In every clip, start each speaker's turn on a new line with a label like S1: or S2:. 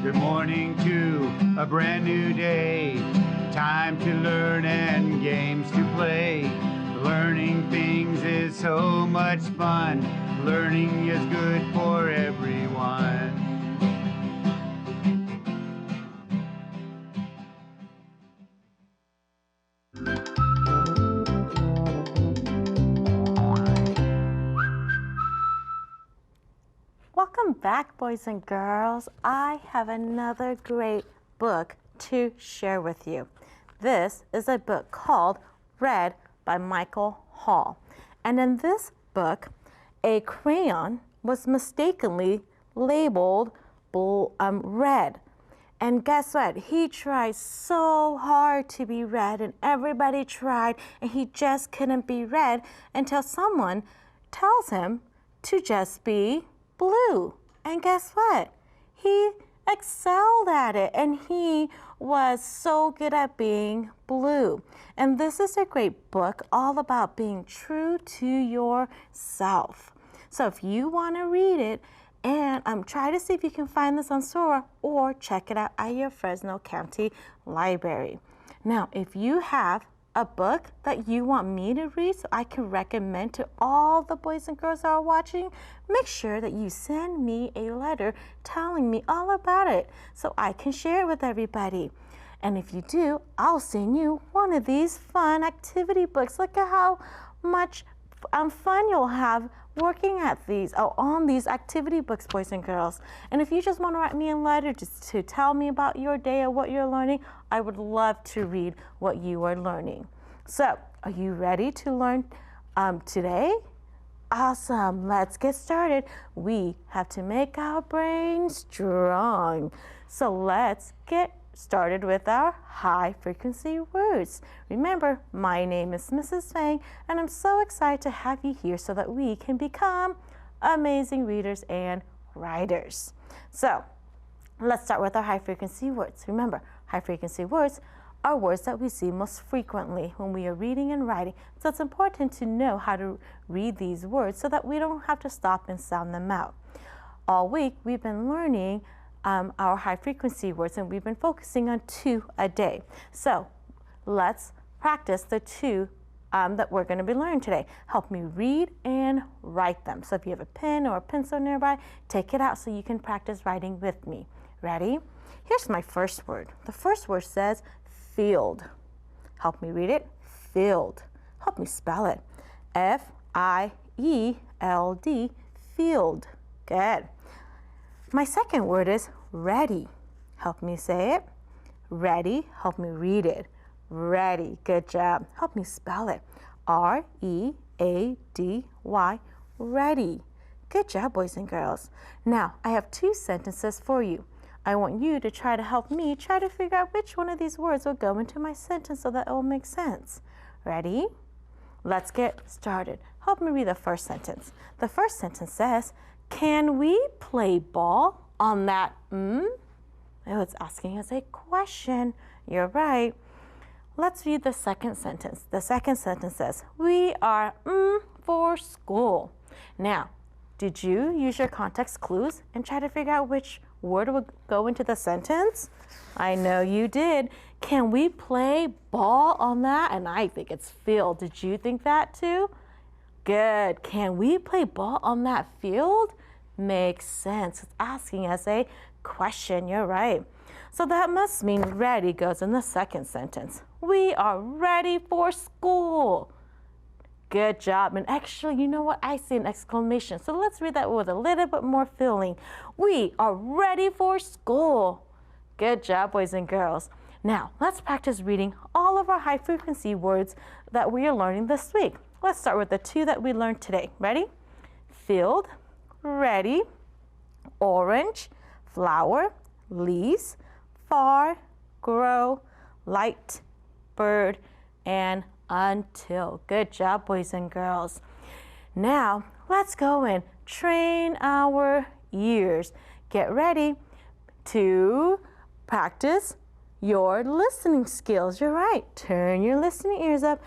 S1: Good morning to a brand new day. Time to learn and games to play. Learning things is so much fun. Learning is good for everyone.
S2: Welcome back, boys and girls. I have another great book to share with you. This is a book called Red by Michael Hall. And in this book, a crayon was mistakenly labeled red. And guess what? He tried so hard to be red, and everybody tried, and he just couldn't be red until someone tells him to just be blue. And guess what? He excelled at it, and he was so good at being blue. And this is a great book all about being true to yourself. So if you want to read it, and try to see if you can find this on Sora or check it out at your Fresno County Library. Now, if you have a book that you want me to read so I can recommend to all the boys and girls that are watching, make sure that you send me a letter telling me all about it so I can share it with everybody. And if you do, I'll send you one of these fun activity books. Look at how much fun you'll have working at these on these activity books, boys and girls. And if you just want to write me a letter just to tell me about your day or what you're learning, I would love to read what you are learning. So, are you ready to learn today? Awesome. Let's get started. We have to make our brains strong. So let's get started with our high frequency words. Remember, my name is Mrs. Fang, and I'm so excited to have you here so that we can become amazing readers and writers. So let's start with our high frequency words. Remember, high frequency words are words that we see most frequently when we are reading and writing. So it's important to know how to read these words so that we don't have to stop and sound them out. All week we've been learning our high frequency words, and we've been focusing on 2 a day. So let's practice the 2 that we're going to be learning today. Help me read and write them. So if you have a pen or a pencil nearby, take it out so you can practice writing with me. Ready? Here's my first word. The first word says field. Help me read it. Field. Help me spell it. F-I-E-L-D, field. Good. My second word is ready. Help me say it. Ready. Help me read it. Ready. Good job. Help me spell it. R-E-A-D-Y. Ready. Good job, boys and girls. Now, I have 2 sentences for you. I want you to try to help me try to figure out which one of these words will go into my sentence so that it will make sense. Ready? Let's get started. Help me read the first sentence. The first sentence says, can we play ball on that? Oh, it's asking us a question. You're right. Let's read the second sentence. The second sentence says, we are for school. Now, did you use your context clues and try to figure out which word would go into the sentence? I know you did. Can we play ball on that? And I think it's field. Did you think that too? Good. Can we play ball on that field? Makes sense. It's asking us a question. You're right. So that must mean ready goes in the second sentence. We are ready for school. Good job. And actually, you know what? I see an exclamation. So let's read that with a little bit more feeling. We are ready for school. Good job, boys and girls. Now, let's practice reading all of our high frequency words that we are learning this week. Let's start with the 2 that we learned today. Ready? Field, ready, orange, flower, leaves, far, grow, light, bird, and until. Good job, boys and girls. Now, let's go and train our ears. Get ready to practice your listening skills. You're right. Turn your listening ears up.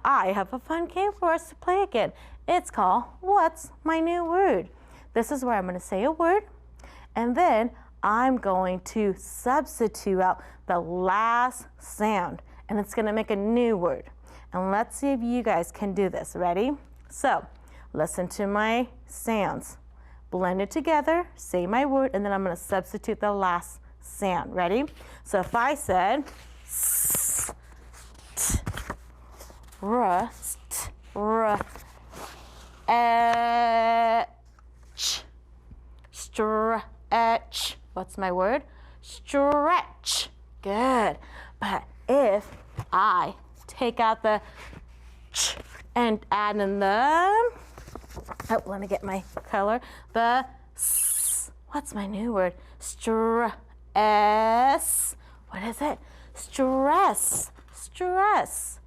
S2: I have a fun game for us to play again. It's called What's My New Word? This is where I'm going to say a word, and then I'm going to substitute out the last sound, and it's going to make a new word. And let's see if you guys can do this. Ready? So listen to my sounds. Blend it together, say my word, and then I'm going to substitute the last sound. Ready? So if I said s, t, r, st, r, etch, stretch. What's my word? Stretch. Good. But if I take out the ch and add in the, oh, let me get my color, the s, what's my new word? What is it? Stress. Stress.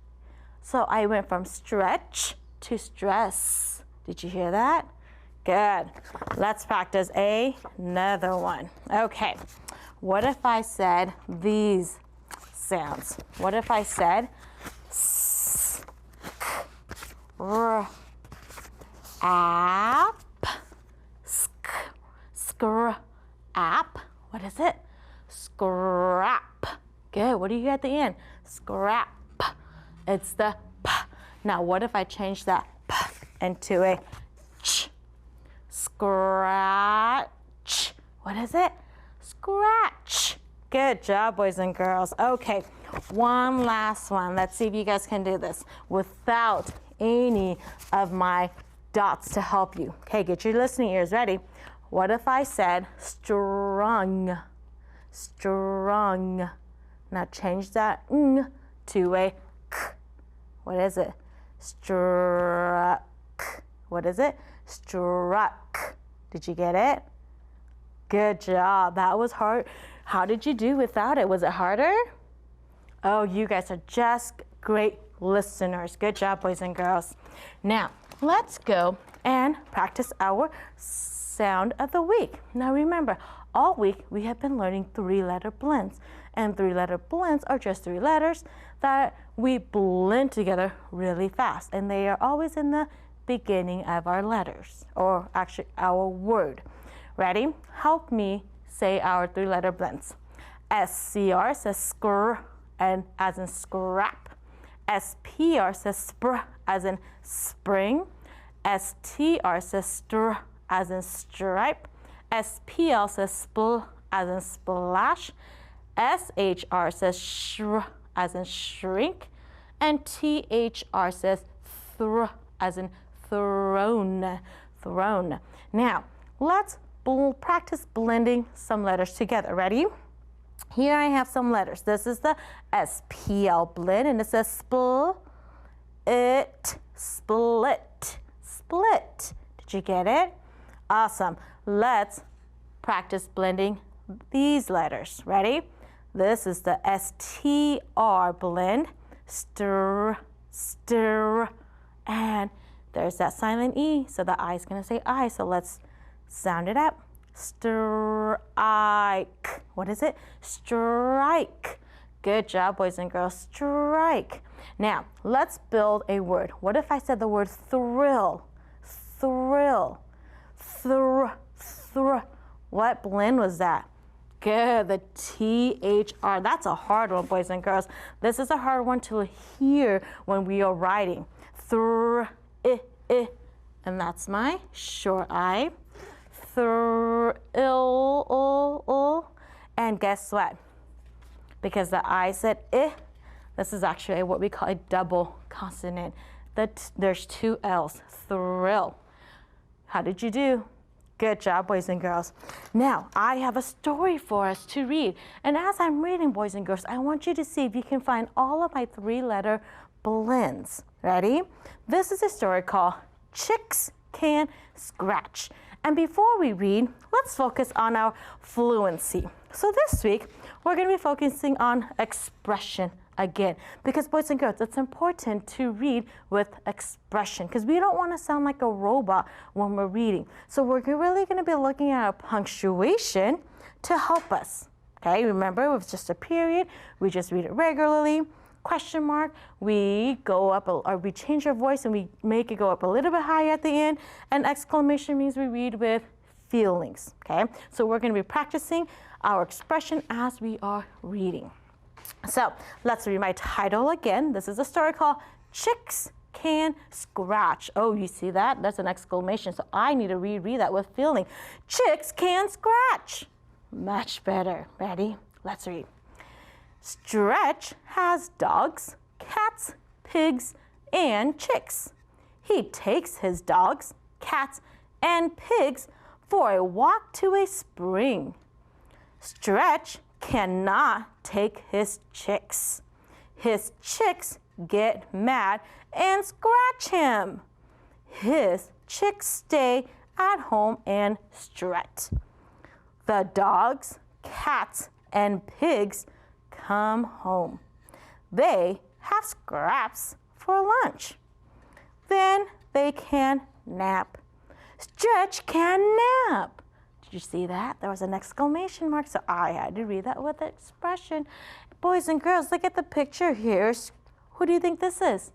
S2: So I went from stretch to stress. Did you hear that? Good. Let's practice another one. Okay. What if I said these sounds? What if I said s, k, r, app, sk, scr, app. What is it? Scrap. Good. What do you get at the end? Scrap. It's the p. Now, what if I change that p into a ch? Scratch. What is it? Scratch. Good job, boys and girls. Okay, one last one. Let's see if you guys can do this without any of my dots to help you. Okay, get your listening ears ready. What if I said strung? Strung. Now change that ng to a k. What is it? Struck. What is it? Struck. Did you get it? Good job. That was hard. How did you do without it? Was it harder? Oh, you guys are just great listeners. Good job, boys and girls. Now, let's go and practice our sound of the week. Now remember, all week we have been learning 3-letter blends. And 3-letter blends are just 3 letters that we blend together really fast. And they are always in the beginning of our letters, or actually our word. Ready? Help me say our 3-letter blends. SCR says scr, and as in scrap. SPR says spr, as in spring. STR says str, as in stripe. SPL says spl, as in splash. SHR says shr, as in shrink. And THR says thr, as in thrown. Thrown. Now, let's practice blending some letters together. Ready? Here I have some letters. This is the SPL blend, and it says spl, it, split, split. Did you get it? Awesome. Let's practice blending these letters. Ready? This is the STR blend. Stir, stir, and there's that silent E, so the I is going to say I. So let's sound it out. Strike. What is it? Strike. Good job, boys and girls. Strike. Now, let's build a word. What if I said the word thrill? Thrill. What blend was that? Good, the THR. That's a hard one, boys and girls. This is a hard one to hear when we are writing. And that's my short I. Thrill. And guess what? Because the I said this is actually what we call a double consonant. There's 2 L's. Thrill. How did you do? Good job, boys and girls. Now, I have a story for us to read. And as I'm reading, boys and girls, I want you to see if you can find all of my 3-letter blends. Ready? This is a story called Chicks Can Scratch. And before we read, let's focus on our fluency. So this week, we're going to be focusing on expression again, because boys and girls, it's important to read with expression, because we don't want to sound like a robot when we're reading. So we're really going to be looking at our punctuation to help us. Okay, remember, it's just a period. We just read it regularly. Question mark, we go up, or we change our voice and we make it go up a little bit higher at the end. And exclamation means we read with feelings, okay? So we're going to be practicing our expression as we are reading. So let's read my title again. This is a story called Chicks Can Scratch. Oh, you see that? That's an exclamation. So I need to reread that with feeling. Chicks can scratch. Much better. Ready? Let's read. Stretch has dogs, cats, pigs, and chicks. He takes his dogs, cats, and pigs for a walk to a spring. Stretch cannot take his chicks. His chicks get mad and scratch him. His chicks stay at home and strut. The dogs, cats, and pigs come home. They have scraps for lunch. Then they can nap. Stretch can nap. Did you see that? There was an exclamation mark, so I had to read that with an expression. Boys and girls, look at the picture here. Who do you think this is?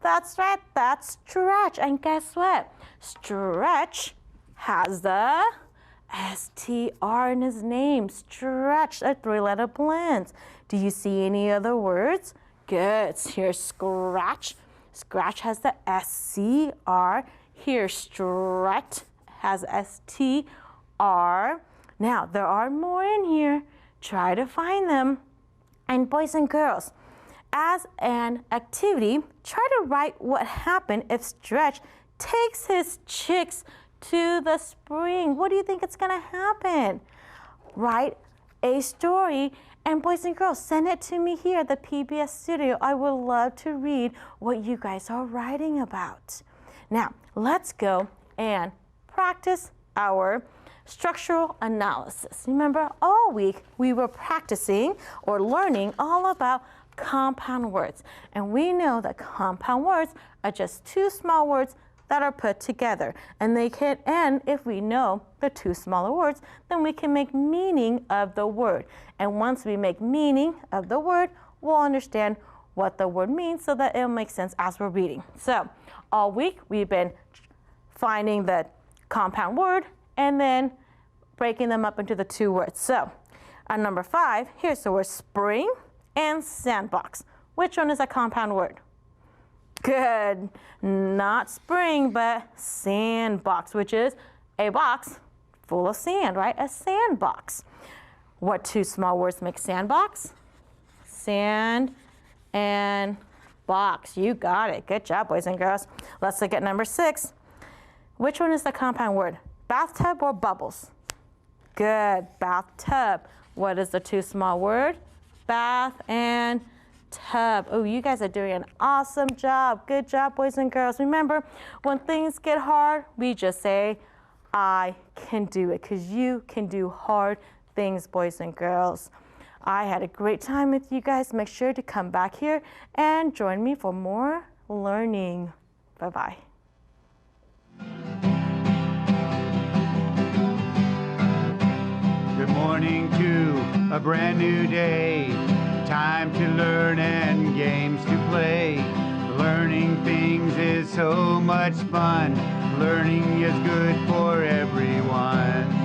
S2: That's right, that's Stretch. And guess what? Stretch has the S-T-R in his name. Stretch, a three-letter blend. Do you see any other words? Good. Here's scratch. Scratch has the S-C-R. Here, strut has S-T-R. Now, there are more in here. Try to find them. And boys and girls, as an activity, try to write what happened if Stretch takes his chicks to the spring. What do you think is going to happen? Write a story. And boys and girls, send it to me here at the PBS studio. I would love to read what you guys are writing about. Now, let's go and practice our structural analysis. Remember, all week we were practicing or learning all about compound words. And we know that compound words are just two small words that are put together. And they can end, if we know the two smaller words, then we can make meaning of the word. And once we make meaning of the word, we'll understand what the word means so that it'll make sense as we're reading. So all week we've been finding the compound word and then breaking them up into the two words. So on number 5, here's the word spring and sandbox. Which one is a compound word? Good. Not spring, but sandbox, which is a box full of sand, right? A sandbox. What two small words make sandbox? Sand and box. You got it. Good job, boys and girls. Let's look at number 6. Which one is the compound word? Bathtub or bubbles? Good. Bathtub. What is the two small word? Bath and tub. Oh, you guys are doing an awesome job. Good job, boys and girls. Remember, when things get hard, we just say, I can do it, because you can do hard things, boys and girls. I had a great time with you guys. Make sure to come back here and join me for more learning. Bye-bye.
S1: Good morning to a brand new day. Time to learn and games to play. Learning things is so much fun. Learning is good for everyone.